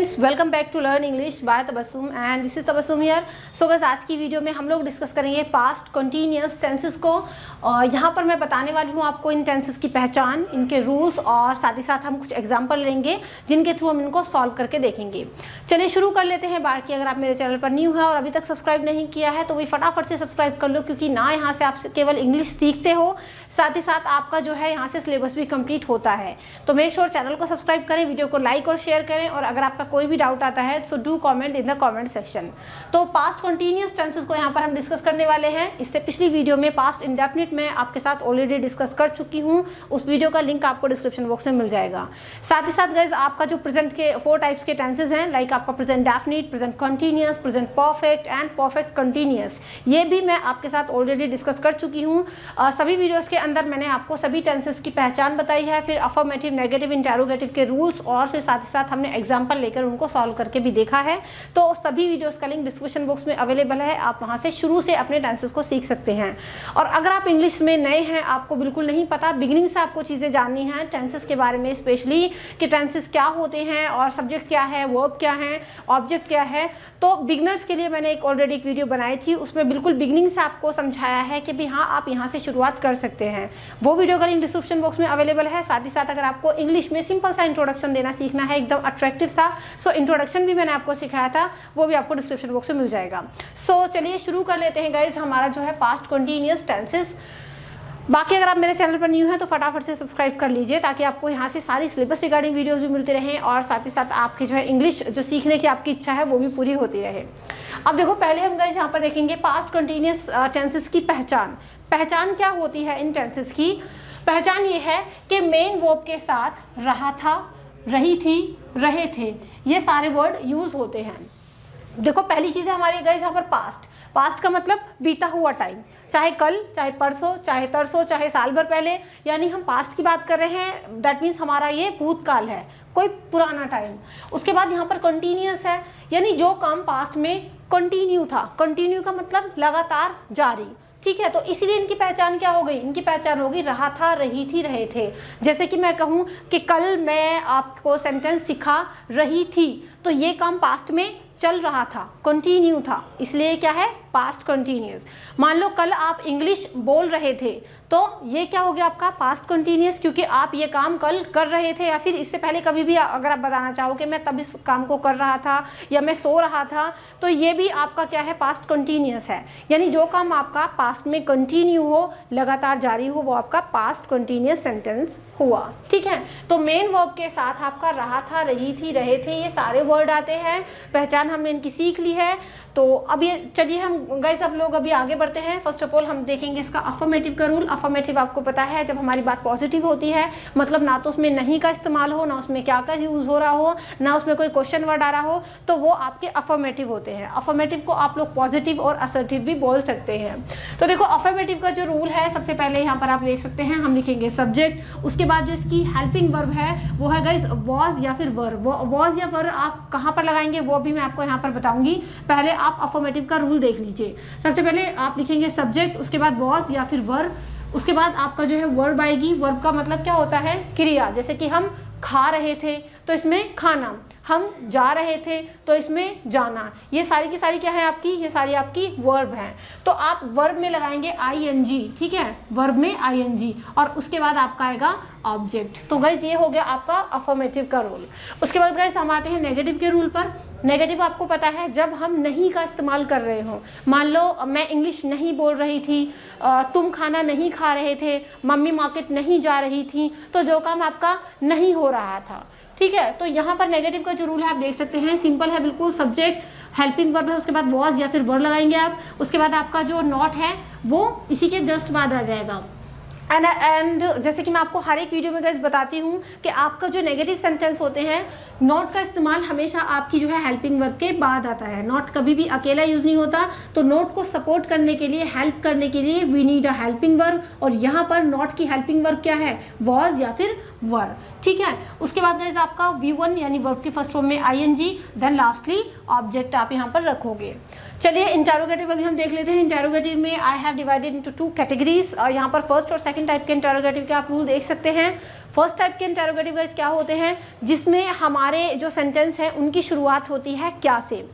Friends, welcome back to learn English by Tabassum and this is Tabassum here. So guys, आज की video में हम लोग डिस्कस करेंगे पास्ट कंटिन्यूअस टेंसेस को। यहाँ पर मैं बताने वाली हूँ आपको इन टेंसेस की पहचान, इनके रूल्स और साथ ही साथ हम कुछ एग्जांपल लेंगे जिनके थ्रू हम इनको सॉल्व करके देखेंगे। चलिए शुरू कर लेते हैं। बाकी अगर आप मेरे चैनल पर न्यू है और अभी तक सब्सक्राइब नहीं किया है तो भी फटाफट से सब्सक्राइब कर लो, क्योंकि ना यहाँ से आप केवल इंग्लिश सीखते हो, साथ ही साथ आपका जो है यहाँ से सिलेबस भी कंप्लीट होता है। तो मेक श्योर चैनल को सब्सक्राइब करें, वीडियो को लाइक और शेयर करें, और अगर आपका कोई भी डाउट आता है so do comment in the comment section. तो पास्ट कंटिन्यूअस टेंसेस को यहाँ पर हम डिस्कस करने वाले हैं। इससे पिछली वीडियो में पास्ट इंडेफिनिट में आपके साथ ऑलरेडी डिस्कस कर चुकी हूँ, उस वीडियो का लिंक आपको डिस्क्रिप्शन बॉक्स में मिल जाएगा। साथ ही साथ गाइज, आपका जो प्रेजेंट के 4 टाइप्स के टेंसेज हैं, लाइक आपका present definite, present continuous, present perfect and perfect continuous, ये भी मैं आपके साथ ऑलरेडी डिस्कस कर चुकी हूँ। सभी वीडियोस के अंदर मैंने आपको सभी टेंसेस की पहचान बताई है, फिर अफर्मेटिव, नेगेटिव, इंटेरोगेटिव के रूल्स, और फिर साथ ही साथ हमने एग्जाम्पल लेकर उनको सॉल्व करके भी देखा है। तो सभी वीडियोस का लिंक डिस्क्रिप्शन बॉक्स में अवेलेबल है, आप वहां से शुरू से अपने टेंसेस को सीख सकते हैं। और अगर आप इंग्लिश में नए हैं, आपको बिल्कुल नहीं पता, बिगिनिंग से आपको चीज़ें जाननी है टेंसेस के बारे में, स्पेशली कि टेंसेस क्या होते हैं और सब्जेक्ट क्या है, वर्ब क्या है, ऑब्जेक्ट क्या है, तो बिगिनर्स के लिए मैंने ऑलरेडी एक वीडियो बनाई थी, उसमें बिल्कुल बिगिनिंग से आपको समझाया है कि भी हाँ, आप यहाँ से शुरुआत कर सकते हैं। वो वीडियो का लिंक डिस्क्रिप्शन बॉक्स में अवेलेबल है। साथ ही साथ अगर आपको इंग्लिश में सिंपल सा इंट्रोडक्शन देना सीखना है, एकदम अट्रैक्टिव सा, सो इंट्रोडक्शन भी मैंने आपको सिखाया था, वो भी आपको डिस्क्रिप्शन बॉक्स में मिल जाएगा। सो चलिए शुरू कर लेते हैं गाइज, हमारा जो है पास्ट कंटिन्यूअस टेंसेस। बाकी अगर आप मेरे चैनल पर न्यू हैं तो फटाफट से सब्सक्राइब कर लीजिए, ताकि आपको यहाँ से सारी सिलेबस रिगार्डिंग वीडियोस भी मिलते रहें, और साथ ही साथ आपकी जो है इंग्लिश जो सीखने की आपकी इच्छा है वो भी पूरी होती रहे। अब देखो, पहले हम गाइस यहाँ पर देखेंगे पास्ट कंटिन्यूअस टेंसेस की पहचान। पहचान क्या होती है इन टेंसेस की? पहचान ये है कि मेन वर्ब के साथ रहा था, रही थी, रहे थे, ये सारे वर्ड यूज होते हैं। देखो, पहली चीज़ है हमारी गाइस यहाँ पर पास्ट। पास्ट का मतलब बीता हुआ टाइम, चाहे कल, चाहे परसों, चाहे तरसों, चाहे साल भर पहले, यानी हम पास्ट की बात कर रहे हैं। दैट मीन्स हमारा ये भूतकाल है, कोई पुराना टाइम। उसके बाद यहाँ पर कंटिन्यूअस है, यानी जो काम पास्ट में कंटिन्यू था। कंटिन्यू का मतलब लगातार जारी, ठीक है। तो इसीलिए इनकी पहचान क्या हो गई? इनकी पहचान होगी रहा था, रही थी, रहे थे। जैसे कि मैं कहूँ कि कल मैं आपको सेंटेंस सिखा रही थी, तो ये काम पास्ट में चल रहा था, कंटिन्यू था, इसलिए क्या है? Past continuous. मान लो कल आप इंग्लिश बोल रहे थे, तो ये क्या हो गया आपका? पास्ट कंटिन्यूअस, क्योंकि आप ये काम कल कर रहे थे, या फिर इससे पहले कभी भी अगर आप बताना चाहो कि मैं तब इस काम को कर रहा था या मैं सो रहा था, तो ये भी आपका क्या है? पास्ट कंटिन्यूअस है। यानी जो काम आपका पास्ट में कंटिन्यू हो, लगातार जारी हो, वो आपका पास्ट कंटिन्यूअस सेंटेंस हुआ, ठीक है। तो मेन वर्ब के साथ आपका रहा था, रही थी, रहे थे, ये सारे वर्ड आते हैं। पहचान हमने इनकी सीख ली है। तो अब ये चलिए हम गाइस सब लोग अभी आगे बढ़ते हैं। फर्स्ट ऑफ ऑल हम देखेंगे इसका अफर्मेटिव का रूल। अफर्मेटिव आपको पता है, जब हमारी बात पॉजिटिव होती है, मतलब ना तो उसमें नहीं का इस्तेमाल हो, ना उसमें क्या का यूज हो रहा हो, ना उसमें कोई क्वेश्चन वर्ड आ रहा हो, तो वो आपके अफर्मेटिव होते हैं। अफर्मेटिव को आप लोग पॉजिटिव और असर्टिव भी बोल सकते हैं। तो देखो, अफर्मेटिव का जो रूल है, सबसे पहले यहाँ पर आप देख सकते हैं, हम लिखेंगे सब्जेक्ट, उसके बाद जो इसकी हेल्पिंग वर्ब है वो है गाइस वॉज या फिर वर। वॉज या वर आप कहाँ पर लगाएंगे वो भी मैं आपको यहाँ पर बताऊंगी। पहले आप अफर्मेटिव का रूल देख लीजिए। सबसे पहले आप लिखेंगे सब्जेक्ट, उसके बाद वॉज या फिर वर, उसके बाद आपका जो है वर्ब आएगी। वर्ब का मतलब क्या होता है? क्रिया। जैसे कि हम खा रहे थे तो इसमें खाना, हम जा रहे थे तो इसमें जाना, ये सारी की सारी क्या है आपकी? ये सारी आपकी वर्ब हैं। तो आप वर्ब में लगाएंगे आईएनजी, ठीक है, वर्ब में आईएनजी, और उसके बाद आपका आएगा ऑब्जेक्ट। तो गाइस ये हो गया आपका अफर्मेटिव का रूल। उसके बाद गाइस हम आते हैं नेगेटिव के रूल पर। नेगेटिव आपको पता है, जब हम नहीं का इस्तेमाल कर रहे हो, मान लो मैं इंग्लिश नहीं बोल रही थी, तुम खाना नहीं खा रहे थे, मम्मी मार्केट नहीं जा रही थी, तो जो काम आपका नहीं हो रहा था, ठीक है। तो यहाँ पर नेगेटिव का जो रूल है आप देख सकते हैं, सिंपल है बिल्कुल। सब्जेक्ट, हेल्पिंग वर्ब है, उसके बाद वॉज या फिर वर लगाएंगे आप, उसके बाद आपका जो नॉट है वो इसी के जस्ट बाद आ जाएगा। एंड जैसे कि मैं आपको हर एक वीडियो में गाइस बताती हूँ कि आपका जो नेगेटिव सेंटेंस होते हैं, नॉट का इस्तेमाल हमेशा आपकी जो है हेल्पिंग वर्ब के बाद आता है। नॉट कभी भी अकेला यूज नहीं होता। तो नॉट को सपोर्ट करने के लिए, हेल्प करने के लिए we need a helping verb, और यहाँ पर नॉट की हेल्पिंग वर्ब क्या है? वॉज या फिर वर, ठीक है। उसके बाद गाइस आपका V1 यानी वर्ब की फर्स्ट फॉर्म में ing, देन लास्टली ऑब्जेक्ट आप यहाँ पर रखोगे। चलिए इंटेरोगेटिव अभी हम देख लेते हैं। इंटेरोगेटिव में I have divided into 2 categories. यहाँ पर फर्स्ट और सेकंड टाइप के इंटेरोगेटिव के आप रूल देख सकते हैं। फर्स्ट टाइप के इंटेरोगेटिव गाइस क्या होते हैं, जिसमें हमारे जो सेंटेंस हैं उनकी शुरुआत होती है क्या से।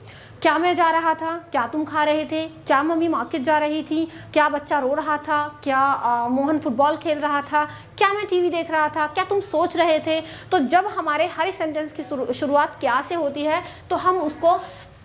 क्या मैं जा रहा था, क्या तुम खा रहे थे, क्या मम्मी मार्केट जा रही थी, क्या बच्चा रो रहा था, क्या मोहन फुटबॉल खेल रहा था, क्या मैं टीवी देख रहा था, क्या तुम सोच रहे थे। तो जब हमारे हर एक सेंटेंस की शुरुआत क्या से होती है तो हम उसको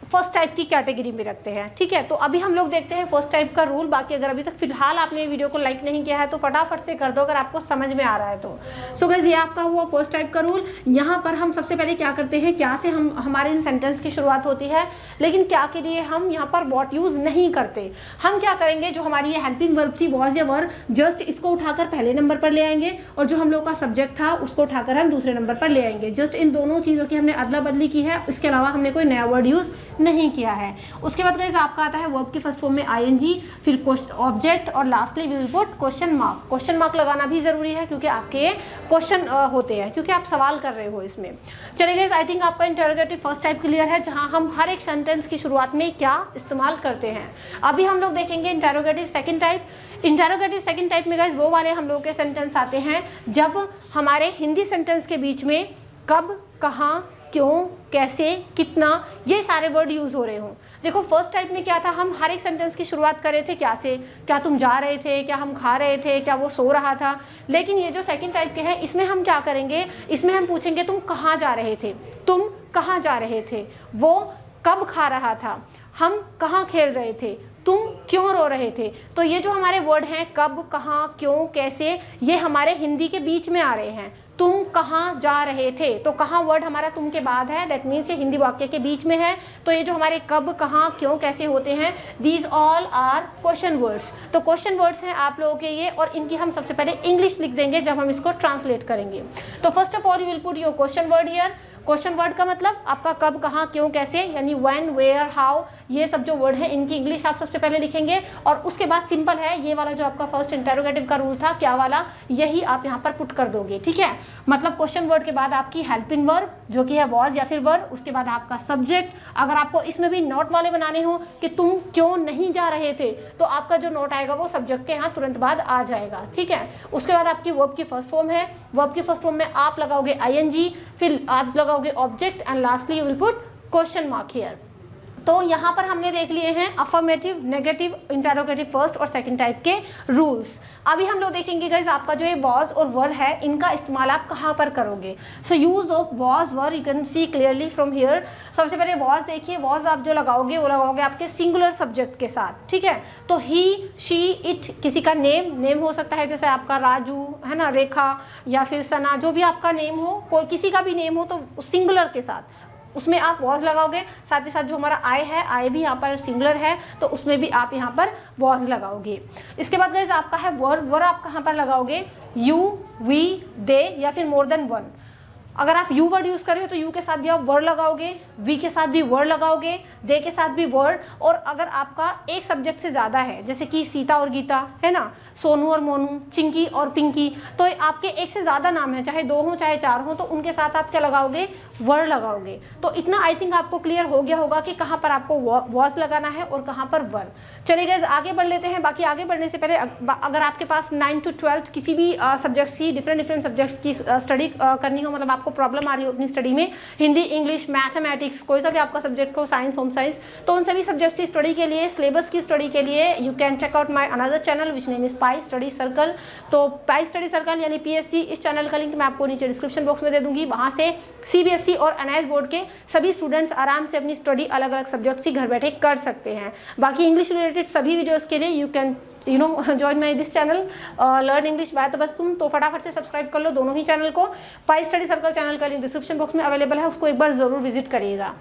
फर्स्ट टाइप की कैटेगरी में रखते हैं, ठीक है। तो अभी हम लोग देखते हैं फर्स्ट टाइप का रूल। बाकी अगर अभी तक फिलहाल आपने वीडियो को लाइक नहीं किया है तो फटाफट से कर दो अगर आपको समझ में आ रहा है तो। सो गाइस ये आपका हुआ फर्स्ट टाइप का रूल। यहाँ पर हम सबसे पहले क्या करते हैं, क्या से हमारे इन सेंटेंस की शुरुआत होती है, लेकिन क्या के लिए हम यहाँ पर वॉट यूज़ नहीं करते। हम क्या करेंगे, जो हमारी ये हेल्पिंग वर्ब थी वॉज या वर, जस्ट इसको उठाकर पहले नंबर पर ले आएंगे और जो हम लोग का सब्जेक्ट था उसको उठाकर हम दूसरे नंबर पर ले आएंगे। जस्ट इन दोनों चीज़ों की हमने अदला बदली की है, इसके अलावा हमने कोई नया वर्ड यूज़ नहीं किया है। उसके बाद गाइस आपका आता है वर्ब की फर्स्ट फॉर्म में ing, फिर ऑब्जेक्ट और lastly we will put question mark. Question mark लगाना भी जरूरी है क्योंकि आपके क्वेश्चन होते हैं, क्योंकि आप सवाल कर रहे हो इसमें। चलिए गाइस आई थिंक आपका इंटरोगेटिव फर्स्ट टाइप क्लियर है, जहां हम हर एक सेंटेंस की शुरुआत में क्या इस्तेमाल करते हैं। अभी हम लोग देखेंगे interrogative second type. Interrogative second type में गाइस वो वाले हम लोग के सेंटेंस आते हैं जब हमारे हिंदी सेंटेंस के बीच में कब, कहाँ, क्यों, कैसे, कितना, ये सारे वर्ड यूज़ हो रहे हों। देखो फर्स्ट टाइप में क्या था, हम हर एक सेंटेंस की शुरुआत कर रहे थे क्या से, क्या तुम जा रहे थे, क्या हम खा रहे थे, क्या वो सो रहा था। लेकिन ये जो सेकंड टाइप के हैं इसमें हम क्या करेंगे, इसमें हम पूछेंगे तुम कहाँ जा रहे थे, तुम कहाँ जा रहे थे, वो कब खा रहा था, हम कहाँ खेल रहे थे, तुम क्यों रो रहे थे। तो ये जो हमारे वर्ड हैं कब, कहाँ, क्यों, कैसे, ये हमारे हिंदी के बीच में आ रहे हैं। तुम कहाँ जा रहे थे, तो कहाँ वर्ड हमारा तुम के बाद है, दैट मीन्स ये हिंदी वाक्य के बीच में है। तो ये जो हमारे कब, कहाँ, क्यों, कैसे होते हैं, these all are question words. तो क्वेश्चन वर्ड्स हैं आप लोगों के ये, और इनकी हम सबसे पहले इंग्लिश लिख देंगे जब हम इसको ट्रांसलेट करेंगे। तो first of all you will put your question word here. Question word का मतलब आपका कब, कहाँ, क्यों, कैसे, यानी व्हेन, वेयर, हाउ, ये सब जो वर्ड है इनकी इंग्लिश आप सबसे पहले लिखेंगे। और उसके बाद सिंपल है ये वाला जो आपका फर्स्ट इंटरोगेटिव का रूल था क्या वाला, यही आप यहाँ पर पुट कर दोगे, ठीक है। मतलब क्वेश्चन वर्ड के बाद आपकी हेल्पिंग वर्ब जो कि है वॉज या फिर वर, उसके बाद आपका सब्जेक्ट। अगर आपको इसमें भी नोट वाले बनाने हो कि तुम क्यों नहीं जा रहे थे, तो आपका जो नोट आएगा वो सब्जेक्ट के यहाँ तुरंत बाद आ जाएगा, ठीक है। उसके बाद आपकी वर्ब की फर्स्ट फॉर्म है, वर्ब की फर्स्ट फॉर्म में आप लगाओगे ing, फिर आप लगाओगे object and lastly you will put question mark here. तो यहाँ पर हमने देख लिए हैं अफर्मेटिव, नेगेटिव, इंटरोगेटिव फर्स्ट और सेकंड टाइप के रूल्स। अभी हम लोग देखेंगे गाइस आपका जो ये वॉज और वर है इनका इस्तेमाल आप कहाँ पर करोगे। So use of was were you can see clearly from here. सबसे पहले वॉज देखिए, वॉज आप जो लगाओगे वो लगाओगे आपके सिंगुलर सब्जेक्ट के साथ, ठीक है। तो ही, शी, इट, किसी का नेम हो सकता है, जैसे आपका राजू है ना, रेखा या फिर सना, जो भी आपका नेम हो, कोई किसी का भी नेम हो तो सिंगुलर के साथ उसमें आप वॉज लगाओगे। साथ ही साथ जो हमारा आई है, आई भी यहाँ पर सिंगुलर है तो उसमें भी आप यहाँ पर वॉज लगाओगे। इसके बाद गाइस आपका है वर आप कहाँ पर लगाओगे, यू, वी, दे या फिर मोर देन वन। अगर आप यू वर्ड यूज़ कर रहे हो तो यू के साथ भी आप वर्ड लगाओगे, वी के साथ भी वर्ड लगाओगे, दे के साथ भी वर्ड। और अगर आपका एक सब्जेक्ट से ज़्यादा है, जैसे कि सीता और गीता है ना, सोनू और मोनू, चिंकी और पिंकी, तो आपके एक से ज़्यादा नाम है, चाहे 2 हो चाहे 4 हो, तो उनके साथ आप क्या लगाओगे, वर्ड लगाओगे। तो इतना आई थिंक आपको क्लियर हो गया होगा कि कहाँ पर आपको वॉज लगाना है और कहाँ पर वर्ड। चलिए गाइस आगे बढ़ लेते हैं। बाकी आगे बढ़ने से पहले अगर आपके पास 9 to 12 किसी भी सब्जेक्ट्स की डिफरेंट सब्जेक्ट्स की स्टडी करनी हो, मतलब आपको प्रॉब्लम आ रही हो अपनी स्टडी में, हिंदी, इंग्लिश, मैथमेटिक्स, कोई सा भी आपका सब्जेक्ट हो, साइंस, होम साइंस, तो उन सभी सब्जेक्ट्स की स्टडी के लिए, सिलेबस की स्टडी के लिए you can check out my another channel which name is pi study circle. तो पाई स्टडी सर्कल यानी PSC, इस चैनल का लिंक मैं आपको नीचे डिस्क्रिप्शन बॉक्स में दे दूंगी। वहाँ से CBSE और NIS बोर्ड के सभी स्टूडेंट्स आराम से अपनी स्टडी अलग अलग सब्जेक्ट्स की घर बैठे कर सकते हैं। बाकी इंग्लिश रिलेटेड सभी वीडियोज़ के लिए you can join my this channel learn English by Tabassum. तो फटाफट से सब्सक्राइब कर लो दोनों ही चैनल को। पाई स्टडी सर्कल चैनल का लिंक डिस्क्रिप्शन बॉक्स में अवेलेबल है, उसको एक बार जरूर विजिट करिएगा।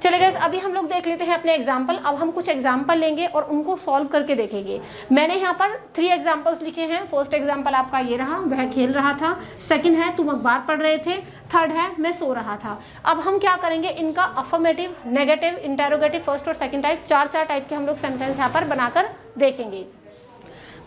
चलिए गाइस अभी हम लोग देख लेते हैं अपने एग्जाम्पल। अब हम कुछ एग्जाम्पल लेंगे और उनको सॉल्व करके देखेंगे। मैंने यहाँ पर 3 एग्जाम्पल्स लिखे हैं। फर्स्ट एग्जाम्पल आपका ये रहा, वह खेल रहा था। सेकेंड है तुम अखबार पढ़ रहे थे। थर्ड है मैं सो रहा था। अब हम क्या करेंगे, इनका अफर्मेटिव, नेगेटिव, इंटेरोगेटिव फर्स्ट और सेकंड टाइप, 4 टाइप के हम लोग सेंटेंस यहाँ पर बनाकर देखेंगे।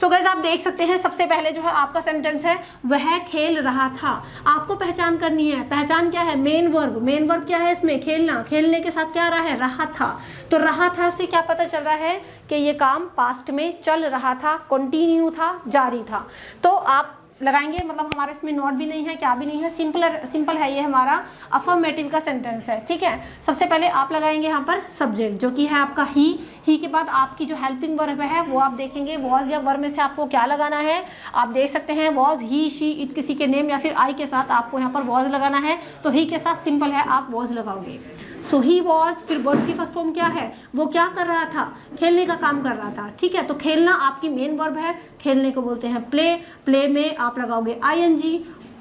सो गाइस आप देख सकते हैं सबसे पहले जो है आपका सेंटेंस है वह खेल रहा था। आपको पहचान करनी है, पहचान क्या है, मेन वर्ब। मेन वर्ब क्या है इसमें, खेलना। खेलने के साथ क्या आ रहा है, रहा था। तो रहा था से क्या पता चल रहा है कि ये काम पास्ट में चल रहा था, कंटिन्यू था, जारी था। तो आप लगाएंगे, मतलब हमारे इसमें नॉट भी नहीं है, क्या भी नहीं है, सिंपल है, ये हमारा अफर्मेटिव का सेंटेंस है। ठीक है, सबसे पहले आप लगाएंगे यहाँ पर सब्जेक्ट जो कि है आपका ही के बाद आपकी जो हेल्पिंग वर्ब है वो आप देखेंगे वॉज या वर्ब में से आपको क्या लगाना है। आप देख सकते हैं वॉज, ही, शी, इट, किसी के नेम या फिर आई के साथ आपको यहाँ पर वॉज लगाना है। तो ही के साथ सिंपल है, आप वॉज लगाओगे। सो ही वॉज, फिर वर्ब की फर्स्ट फॉर्म क्या है, वो क्या कर रहा था, खेलने का काम कर रहा था। ठीक है, तो खेलना आपकी मेन वर्ब है, खेलने को बोलते हैं प्ले। प्ले में आप लगाओगे ING,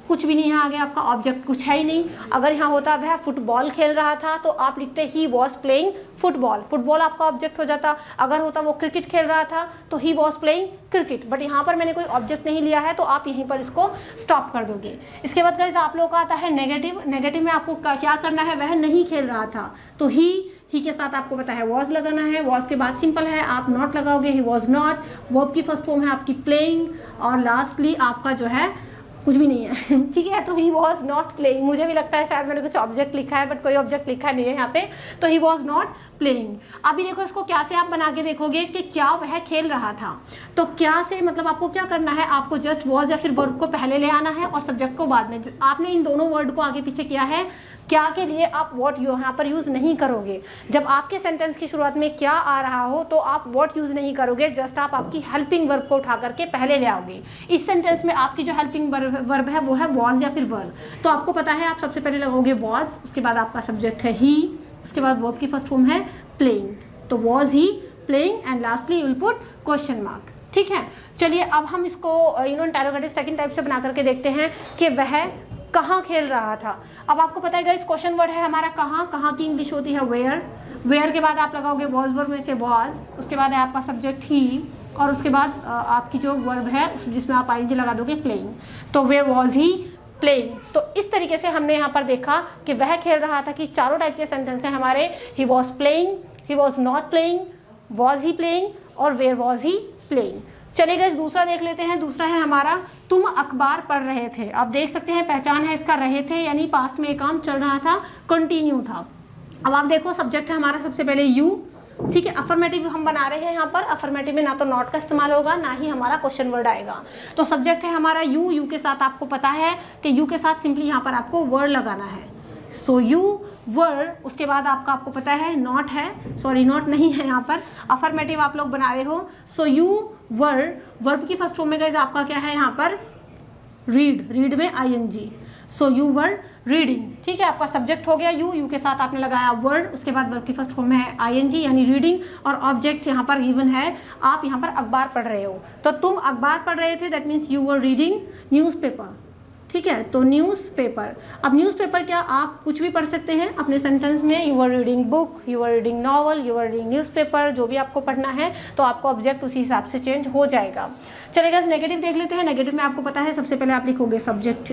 कुछ भी नहीं है आगे, आपका ऑब्जेक्ट कुछ है ही नहीं। अगर यहाँ होता वह फुटबॉल खेल रहा था तो आप लिखते he was playing football, football आपका ऑब्जेक्ट हो जाता। अगर होता वो क्रिकेट खेल रहा था तो he was playing cricket, but यहाँ पर मैंने कोई ऑब्जेक्ट नहीं लिया है तो आप यहीं पर इसको स्टॉप कर दोगे। इसके बाद गाइस आप लोगों का आता है नेगेटिव। नेगेटिव में आपको क्या करना है, वह नहीं खेल रहा था तो ही के साथ आपको पता है वॉज लगाना है। वॉज के बाद सिंपल है, आप नॉट लगाओगे, ही वॉज नॉट। वर्ब की फर्स्ट फॉर्म है आपकी प्लेइंग और लास्टली आपका जो है कुछ भी नहीं है। ठीक है, तो ही वॉज नॉट प्लेइंग। मुझे भी लगता है शायद मैंने कुछ ऑब्जेक्ट लिखा है बट कोई ऑब्जेक्ट लिखा नहीं है यहाँ पे, तो ही वॉज नॉट प्लेइंग। अभी देखो इसको क्या से आप बना के देखोगे कि क्या वह खेल रहा था। तो क्या से मतलब आपको क्या करना है, आपको जस्ट वॉज या फिर वर्ब को पहले ले आना है और सब्जेक्ट को बाद में। आपने इन दोनों वर्ड को आगे पीछे किया है, क्या के लिए आप वॉट यहाँ पर यूज़ नहीं करोगे। जब आपके सेंटेंस की शुरुआत में क्या आ रहा हो तो आप वॉट यूज़ नहीं करोगे, जस्ट आप आपकी हेल्पिंग वर्ब को उठा करके पहले ले आओगे। इस सेंटेंस में आपकी जो हेल्पिंग वर्ब है वो है वॉज या फिर वर्ब। तो आपको पता है आप सबसे पहले लगाओगे वॉज, उसके बाद आपका सब्जेक्ट है ही, उसके बाद वर्ब की फर्स्ट फॉर्म है प्लेइंग, तो was he playing and lastly you will put question mark. ठीक है, चलिए अब हम इसको इंटरोगेटिव सेकंड टाइप से बना करके देखते हैं कि वह कहाँ खेल रहा था। अब आपको पता है गाइस क्वेश्चन वर्ड है हमारा कहाँ, कहाँ की इंग्लिश होती है वेयर। वेयर के बाद आप लगाओगे वॉज वर्ब में से वॉज, उसके बाद है आपका सब्जेक्ट ही और उसके बाद आपकी जो वर्ब है जिसमें आप ING लगा दोगे प्लेइंग, तो वेयर वॉज ही प्लेइंग। तो इस तरीके से हमने यहाँ पर देखा कि वह खेल रहा था कि चारों टाइप के सेंटेंस हैं हमारे, he was playing, he was not playing, was he playing और वेयर वॉज ही प्लेइंग। चलिए गाइस दूसरा देख लेते हैं। दूसरा है हमारा तुम अखबार पढ़ रहे थे। आप देख सकते हैं पहचान है इसका रहे थे, यानी पास्ट में काम चल रहा था, कंटिन्यू था। अब आप देखो सब्जेक्ट है हमारा सबसे पहले यू। ठीक है, अफर्मेटिव हम बना रहे हैं यहाँ पर। अफर्मेटिव में ना तो नॉट का इस्तेमाल होगा ना ही हमारा क्वेश्चन वर्ड आएगा। तो सब्जेक्ट है हमारा यू के साथ आपको पता है कि यू के साथ सिंपली यहाँ पर आपको वर्ड लगाना है। सो यू वर, उसके बाद आपको पता है नॉट है, सॉरी नॉट नहीं है यहाँ पर, अफर्मेटिव आप लोग बना रहे हो। सो यू वर, वर्ब की फर्स्ट फॉर्म में गाइस आपका क्या है यहाँ पर रीड, रीड में ING। So you were reading. ठीक है, आपका सब्जेक्ट हो गया यू के साथ आपने लगाया वर्ड, उसके बाद वर्ब की फर्स्ट फॉर्म है ING यानी रीडिंग और ऑब्जेक्ट यहाँ पर गिवन है, आप यहाँ पर अखबार पढ़ रहे हो। तो तुम अखबार पढ़ रहे थे, that means you were reading newspaper. ठीक है, तो न्यूज़पेपर। अब न्यूज़पेपर क्या आप कुछ भी पढ़ सकते हैं अपने सेंटेंस में, you are reading book, you are reading novel, you are reading newspaper, जो भी आपको पढ़ना है तो आपको ऑब्जेक्ट उसी हिसाब से चेंज हो जाएगा। चलेगा, नेगेटिव देख लेते हैं। नेगेटिव में आपको पता है सबसे पहले आप लिखोगे सब्जेक्ट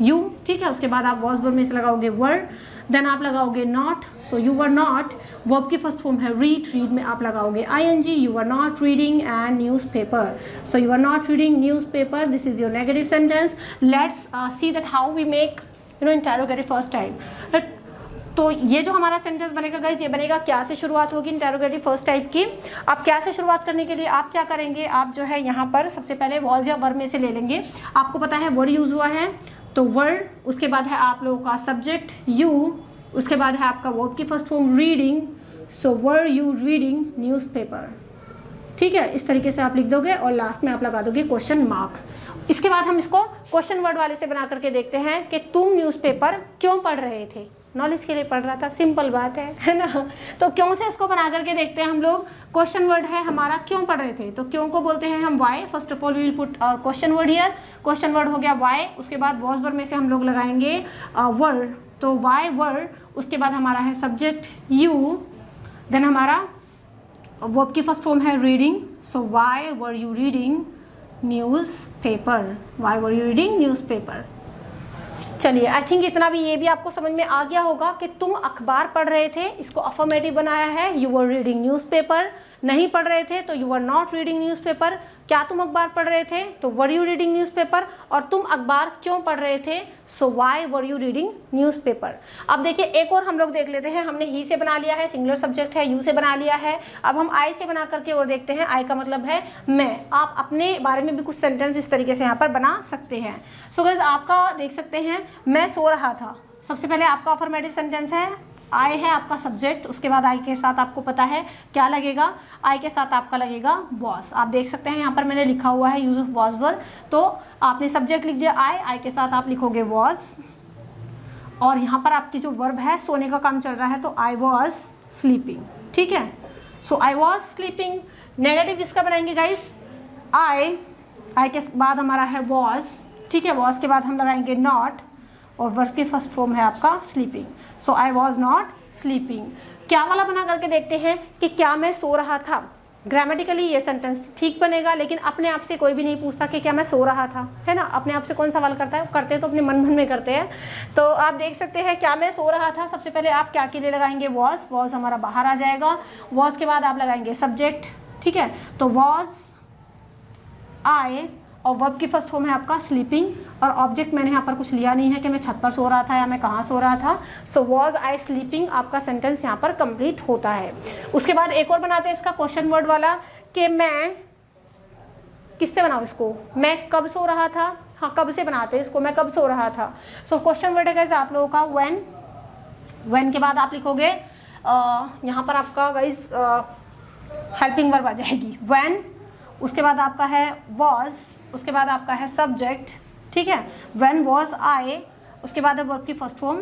यू। ठीक है, उसके बाद आप वॉज वर्ब में से लगाओगे वर्ड, देन आप लगाओगे not, so you were not. Verb की फर्स्ट फॉर्म है रीड, रीड में आप लगाओगे ING, you are not reading and newspaper. So you are not reading newspaper, this is your negative sentence. Let's see that how we make interrogative first type. तो ये जो हमारा sentence बनेगा guys, ये बनेगा क्या से शुरुआत होगी इंटरोगेटिव फर्स्ट टाइप की। अब क्या से शुरुआत करने के लिए आप क्या करेंगे, आप जो है यहाँ पर सबसे पहले वॉज या वर्ब में से ले लेंगे। आपको पता है वर्ड यूज़ हुआ है तो वर्ड, उसके बाद है आप लोगों का सब्जेक्ट यू, उसके बाद है आपका वर्ब की first form reading, so word you reading newspaper. ठीक है, इस तरीके से आप लिख दोगे और लास्ट में आप लगा दोगे क्वेश्चन मार्क। इसके बाद हम इसको क्वेश्चन वर्ड वाले से बना करके देखते हैं कि तुम न्यूज़पेपर क्यों पढ़ रहे थे। नॉलेज के लिए पढ़ रहा था, सिंपल बात है ना। तो क्यों से इसको बना करके देखते हैं हम लोग। क्वेश्चन वर्ड है हमारा क्यों पढ़ रहे थे, तो क्यों को बोलते हैं हम why. First of all we will put question word here. Question word हो गया वाई, उसके बाद वॉज वर्ड में से हम लोग लगाएंगे वर्ड, तो वाई वर्ड, उसके बाद हमारा है सब्जेक्ट यू, देन हमारा वर्ब की फर्स्ट फॉर्म है reading, so why were you reading newspaper, Y were you reading newspaper. चलिए, आई थिंक इतना भी, ये भी आपको समझ में आ गया होगा कि तुम अखबार पढ़ रहे थे, इसको अफर्मेटिव बनाया है, यू वर रीडिंग न्यूज़पेपर। नहीं पढ़ रहे थे तो you were not reading newspaper. क्या तुम अखबार पढ़ रहे थे? तो वर यू रीडिंग न्यूज़पेपर। और तुम अखबार क्यों पढ़ रहे थे? So why were you reading newspaper. अब देखिए एक और हम लोग देख लेते हैं। हमने ही से बना लिया है, सिंगुलर सब्जेक्ट है, यू से बना लिया है। अब हम आई से बना करके और देखते हैं। आई का मतलब है मैं। आप अपने बारे में भी कुछ सेंटेंस इस तरीके से यहाँ पर बना सकते हैं। सो गाइस आपका देख सकते हैं, मैं सो रहा था। सबसे पहले आपका अफर्मेटिव सेंटेंस है, आई है आपका सब्जेक्ट, उसके बाद आई के साथ आपको पता है क्या लगेगा, आई के साथ आपका लगेगा वॉज। आप देख सकते हैं यहाँ पर मैंने लिखा हुआ है यूज ऑफ वॉज वर, तो आपने सब्जेक्ट लिख दिया आई के साथ आप लिखोगे वॉज, और यहाँ पर आपकी जो वर्ब है सोने का काम चल रहा है तो आई वॉज स्लीपिंग। ठीक है, सो आई वॉज स्लीपिंग। नेगेटिव किसका बनाएंगे गाइस? आई के बाद हमारा है वॉज। ठीक है, वॉज के बाद हम लगाएंगे नॉट, और वर्ब की फर्स्ट फॉर्म है आपका sleeping. So I was not sleeping. क्या वाला बना करके देखते हैं कि क्या मैं सो रहा था। ग्रामेटिकली ये सेंटेंस ठीक बनेगा, लेकिन अपने आप से कोई भी नहीं पूछता कि क्या मैं सो रहा था, है ना। अपने आप से कौन सवाल करता है? करते हैं तो अपने मन में करते हैं। तो आप देख सकते हैं क्या मैं सो रहा था, सबसे पहले आप क्या के लिए लगाएंगे? वॉज। वॉज हमारा बाहर आ जाएगा। वॉज के बाद आप लगाएंगे सब्जेक्ट। ठीक है, तो वॉज आई, और वर्ब की फर्स्ट फॉर्म है आपका स्लीपिंग, और ऑब्जेक्ट मैंने यहाँ पर कुछ लिया नहीं है कि मैं छत पर सो रहा था या मैं कहाँ सो रहा था। सो वॉज आई स्लीपिंग, आपका सेंटेंस यहाँ पर कंप्लीट होता है। उसके बाद एक और बनाते हैं इसका क्वेश्चन वर्ड वाला, कि मैं किससे बनाऊँ इसको? मैं कब सो रहा था। हाँ, कब से बनाते हैं इसको, मैं कब सो रहा था। सो क्वेश्चन वर्ड है गाइस आप लोगों का व्हेन। व्हेन के बाद आप लिखोगे यहाँ पर आपका गाइस हेल्पिंग वर्ब आ जाएगी व्हेन। उसके बाद आपका है वॉज, उसके बाद आपका है सब्जेक्ट। ठीक है, व्हेन वॉज आई, उसके बाद है वर्ब की first form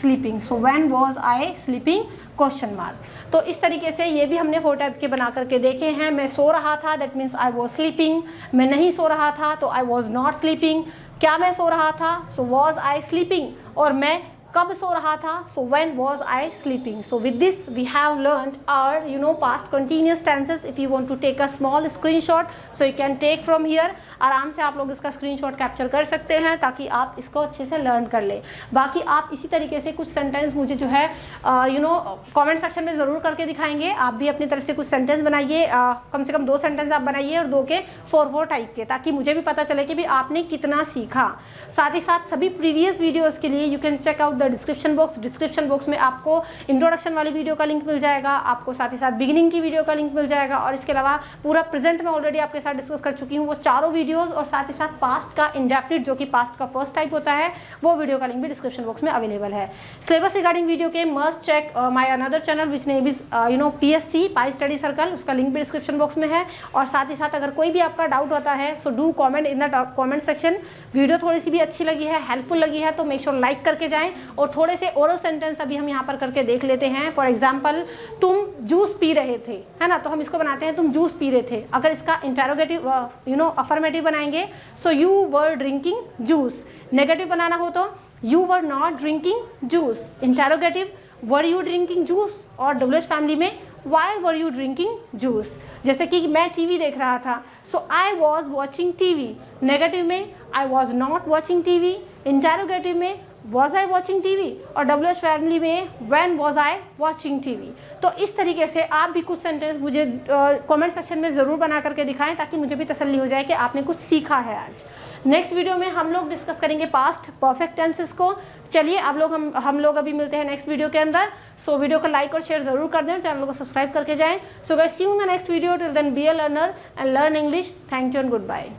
sleeping. So when was I sleeping question mark. तो इस तरीके से ये भी हमने 4 टाइप के बना करके देखे हैं। मैं सो रहा था, that means I was sleeping. मैं नहीं सो रहा था तो आई वॉज नॉट स्लीपिंग। क्या मैं सो रहा था? So was I sleeping. और मैं कब सो रहा था? So when was I sleeping. So with this we have learned our past continuous tenses. If you want to take a small screenshot, so you can take from here. आराम से आप लोग इसका स्क्रीनशॉट कैप्चर कर सकते हैं ताकि आप इसको अच्छे से लर्न कर लें। बाकी आप इसी तरीके से कुछ सेंटेंस मुझे जो है कमेंट सेक्शन में ज़रूर करके दिखाएंगे। आप भी अपनी तरफ से कुछ सेंटेंस बनाइए, कम से कम 2 सेंटेंस आप बनाइए, और 2 के 4 टाइप के, ताकि मुझे भी पता चले कि भी आपने कितना सीखा। साथ ही साथ सभी प्रीवियस वीडियोज़ के लिए you can check out the description box. Description box में आपको इंट्रोडक्शन वाली वीडियो का लिंक मिल जाएगा, आपको साथ ही साथ बिगिनिंग की वीडियो का लिंक मिल जाएगा, और इसके अलावा पूरा प्रेजेंट में ऑलरेडी आपके साथ डिस्कस कर चुकी हूँ वो चारों वीडियोस, और साथ ही साथ पास्ट का इंडेफिनिट जो कि पास्ट का फर्स्ट टाइप होता है वो वीडियो का लिंक भी डिस्क्रिप्शन बॉक्स में अवेलेबल है। सिलेबस रिगार्डिंग वीडियो के must check my another channel which name is PSC pi study circle, उसका लिंक भी डिस्क्रिप्शन बॉक्स में है। और साथ ही साथ अगर कोई भी आपका डाउट होता है so do comment in the comment section. Video थोड़ी सी भी अच्छी लगी है, हेल्पफुल लगी है तो मेक श्योर लाइक करके जाएं। और थोड़े से ओरल सेंटेंस अभी हम यहाँ पर करके देख लेते हैं। फॉर एग्जाम्पल, तुम जूस पी रहे थे, है ना, तो हम इसको बनाते हैं तुम जूस पी रहे थे। अगर इसका इंटेरोगेटिव अफर्मेटिव बनाएंगे so you were drinking juice. Negative बनाना हो तो you were not drinking juice. Interrogative, were you drinking juice, और WH फैमिली में why were you drinking juice. जैसे कि मैं टीवी देख रहा था, so I was watching TV. Negative में I was not watching TV. Interrogative में वॉज आई वॉचिंग टीवी, और WH फैमिली में when was I watching TV. तो इस तरीके से आप भी कुछ सेंटेंस मुझे कमेंट सेक्शन में ज़रूर बना करके दिखाएं ताकि मुझे भी तसल्ली हो जाए कि आपने कुछ सीखा है आज। नेक्स्ट वीडियो में हम लोग डिस्कस करेंगे पास्ट परफेक्ट टेंसेस को। चलिए अब लोग हम लोग अभी मिलते हैं नेक्स्ट वीडियो के अंदर। सो वीडियो को लाइक और शेयर जरूर कर दें और चैनल को सब्सक्राइब करके जाएं। So guys, see you in the next video. Till then be a learner and learn English. Thank you and good bye.